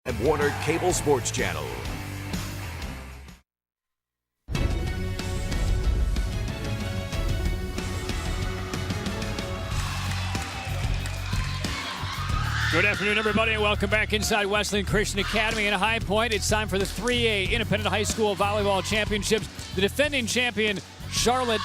and Warner Cable Sports Channel. Good afternoon, everybody, and welcome back inside Wesleyan Christian Academy in High Point. It's time for the 3A Independent High School Volleyball Championships. The defending champion, Charlotte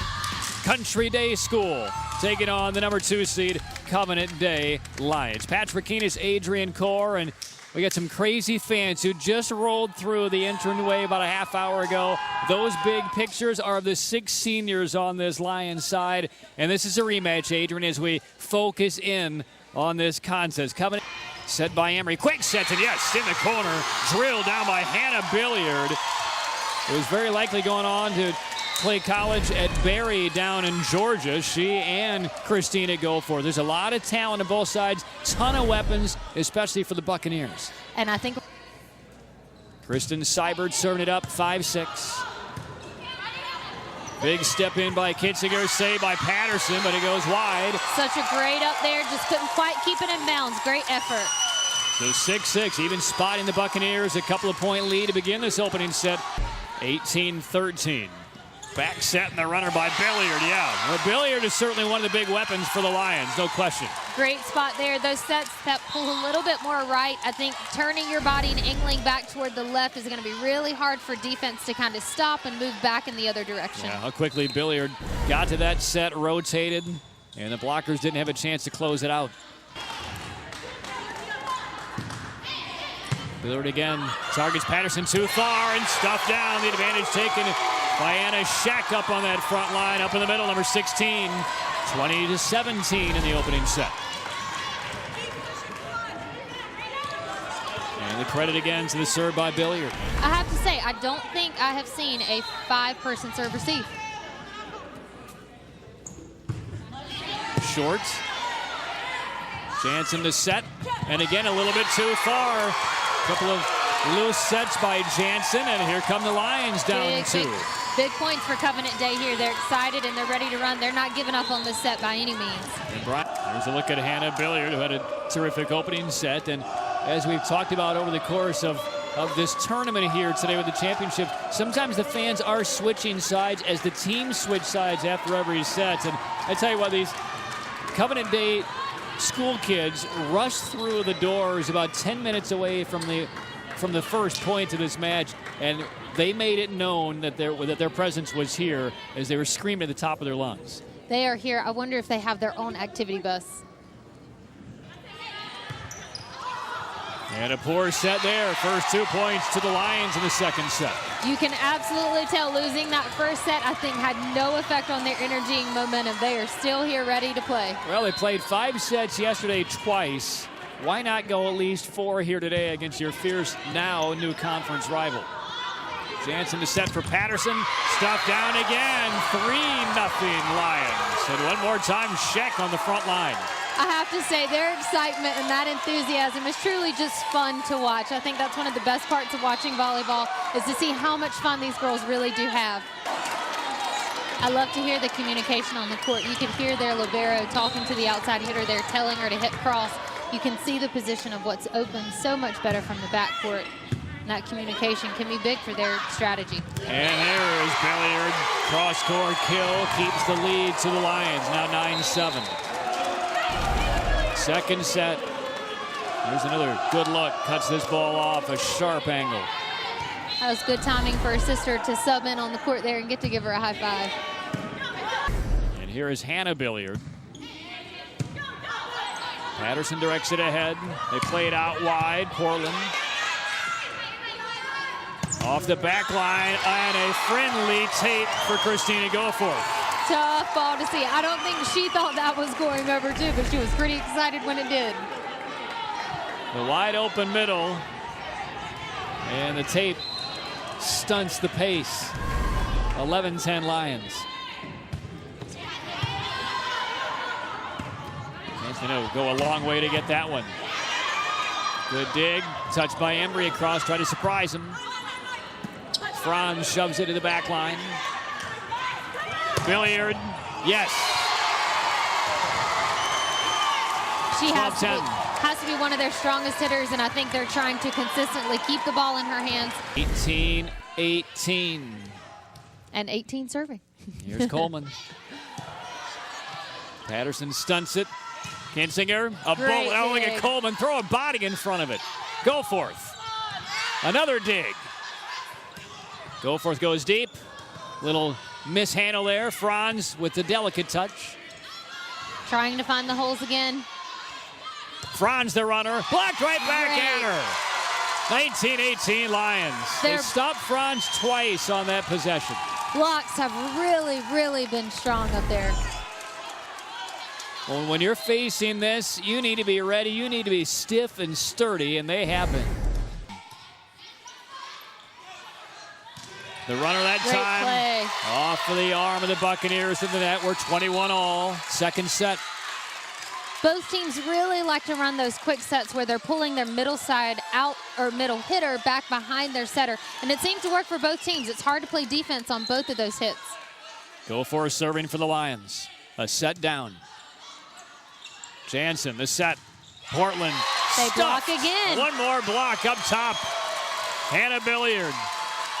Country Day School, taking on the number 2 seed, Covenant Day Lions. Patrick Keenis, Adrian Core, and we got some crazy fans who just rolled through the entryway about a half hour ago. Those big pictures are of the 6 seniors on this Lions side, and this is a rematch, Adrian, as we focus in on this contest. Covenant set by Emery. Quick set, and yes, in the corner. Drilled down by Hannah Billiard. It was very likely going on to play college at Barry down in Georgia. She and Christina go for it. There's a lot of talent on both sides. Ton of weapons, especially for the Buccaneers. And I think Kristen Seibert serving it up, 5-6. Big step in by Kitzinger, saved by Patterson, but it goes wide. Such a great up there, just couldn't quite keep it in bounds. Great effort. So 6-6, even spotting the Buccaneers. A couple of point lead to begin this opening set. 18-13. Back set and the runner by Billiard, yeah. Well, Billiard is certainly one of the big weapons for the Lions, no question. Great spot there. Those sets that pull a little bit more right, I think turning your body and angling back toward the left is going to be really hard for defense to kind of stop and move back in the other direction. Yeah, how quickly Billiard got to that set, rotated, and the blockers didn't have a chance to close it out. Billiard again, targets Patterson too far and stuffed down. The advantage taken by Anna Shack up on that front line, up in the middle, number 16. 20-17 in the opening set. And the credit again to the serve by Billiard. I have to say, I don't think I have seen a 5-person serve receive. Short. Jansen to set, and again a little bit too far. Couple of loose sets by Jansen, and here come the Lions down 2. Big points for Covenant Day here. They're excited and they're ready to run. They're not giving up on this set by any means. And Brian, there's a look at Hannah Billiard, who had a terrific opening set. And as we've talked about over the course of this tournament here today with the championship, sometimes the fans are switching sides as the teams switch sides after every set. And I tell you what, these Covenant Day school kids rush through the doors about 10 minutes away from the first point of this match, and they made it known that their presence was here as they were screaming at the top of their lungs. They are here. I wonder if they have their own activity bus. And a poor set there. First 2 points to the Lions in the second set. You can absolutely tell losing that first set, I think, had no effect on their energy and momentum. They are still here ready to play. Well, they played 5 sets yesterday twice. Why not go at least 4 here today against your fierce, now new conference rival? Jansen to set for Patterson. Stuffed down again. 3-0 Lions. And one more time, Sheck on the front line. I have to say, their excitement and that enthusiasm is truly just fun to watch. I think that's one of the best parts of watching volleyball, is to see how much fun these girls really do have. I love to hear the communication on the court. You can hear their libero talking to the outside hitter there, telling her to hit cross. You can see the position of what's open so much better from the backcourt. And that communication can be big for their strategy. And there is Billiard. Cross-court kill keeps the lead to the Lions, now 9-7. Second set. Here's another good look. Cuts this ball off a sharp angle. That was good timing for her sister to sub in on the court there and get to give her a high five. And here is Hannah Billiard. Patterson directs it ahead. They play it out wide. Portland. Off the back line, and a friendly tape for Christina Goforth. Tough ball to see. I don't think she thought that was going over too, but she was pretty excited when it did. The wide open middle, and the tape stunts the pace. 11-10 Lions. It'll go a long way to get that one. Good dig, touched by Embry across, try to surprise him. Franz shoves it to the back line. Billiard, yes. She has 12-10. has to be one of their strongest hitters, and I think they're trying to consistently keep the ball in her hands. 18-18. And 18 serving. Here's Coleman. Patterson stunts it. Kinsinger, a Great bullet. Oh, look at dig. Coleman. Throw a body in front of it. Goforth. Another dig. Goforth goes deep. Little mishandle there. Franz with the delicate touch. Trying to find the holes again. Franz the runner. Blocked right back at her. 19-18 Lions. They They're- stopped Franz twice on that possession. Blocks have really, really been strong up there. Well, when you're facing this, you need to be ready. You need to be stiff and sturdy, and they have been. The runner that Great time play. off of the arm of the Buccaneers in the net. We're 21 all. Second set. Both teams really like to run those quick sets where they're pulling their middle side out, or middle hitter back behind their setter. And it seems to work for both teams. It's hard to play defense on both of those hits. Goforth serving for the Lions. A set down. Jansen, the set. Portland. They block stuffed. again. One more block up top. Hannah Billiard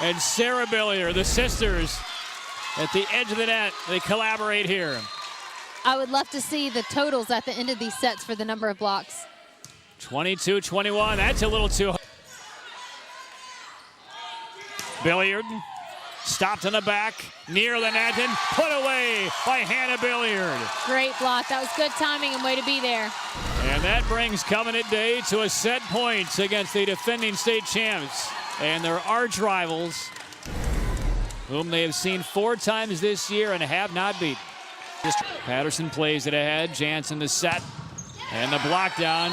and Sarah Billiard, the sisters, at the edge of the net. They collaborate here. I would love to see the totals at the end of these sets for the number of blocks. 22-21. That's a little too high. Billiard stopped in the back, near the net, and put away by Hannah Billiard. Great block. That was good timing and way to be there. And that brings Covenant Day to a set point against the defending state champs and their arch rivals, whom they have seen 4 times this year and have not beaten. Patterson plays it ahead. Jansen the set and the block down,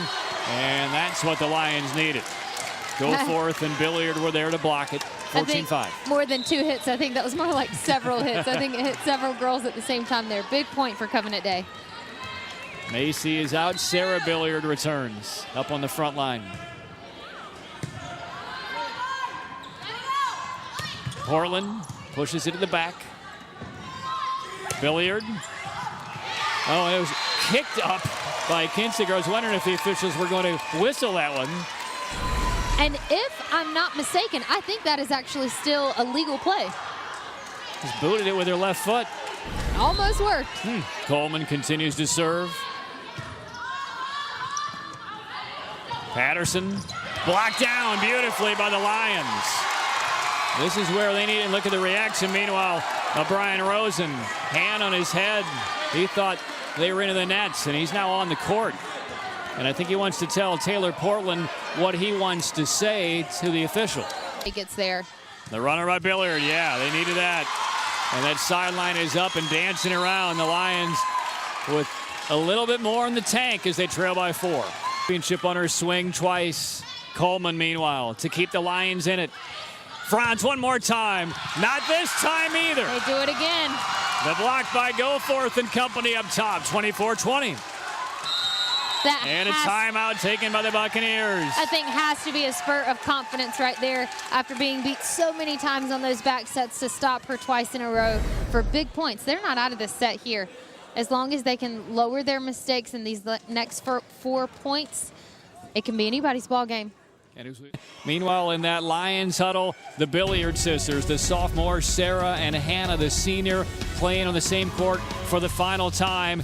and that's what the Lions needed. Goforth and Billiard were there to block it. 14-5. More than 2 hits. I think that was more like several hits. I think it hit several girls at the same time there. Big point for Covenant Day. Macy is out. Sarah Billiard returns up on the front line. Portland pushes it to the back. Billiard. Oh, it was kicked up by Kinsinger. I was wondering if the officials were going to whistle that one. And if I'm not mistaken, I think that is actually still a legal play. Just booted it with her left foot. Almost worked. Coleman continues to serve. Patterson blocked down beautifully by the Lions. This is where they need to look at the reaction. Meanwhile, Brian Rosen, hand on his head. He thought they were into the nets, and he's now on the court. And I think he wants to tell Taylor Portland what he wants to say to the official. He gets there. The runner by Billiard, yeah, they needed that. And that sideline is up and dancing around. The Lions with a little bit more in the tank as they trail by 4. Championship on her swing twice. Coleman, meanwhile, to keep the Lions in it. Franz one more time. Not this time either. They do it again. The block by Goforth and company up top, 24-20. That And a has, timeout taken by the Buccaneers. I think, has to be a spurt of confidence right there after being beat so many times on those back sets to stop her twice in a row for big points. They're not out of this set here. As long as they can lower their mistakes in these next 4 points, it can be anybody's ball game. Meanwhile, in that Lions huddle, the Billiard sisters, the sophomores Sarah and Hannah, the senior, playing on the same court for the final time.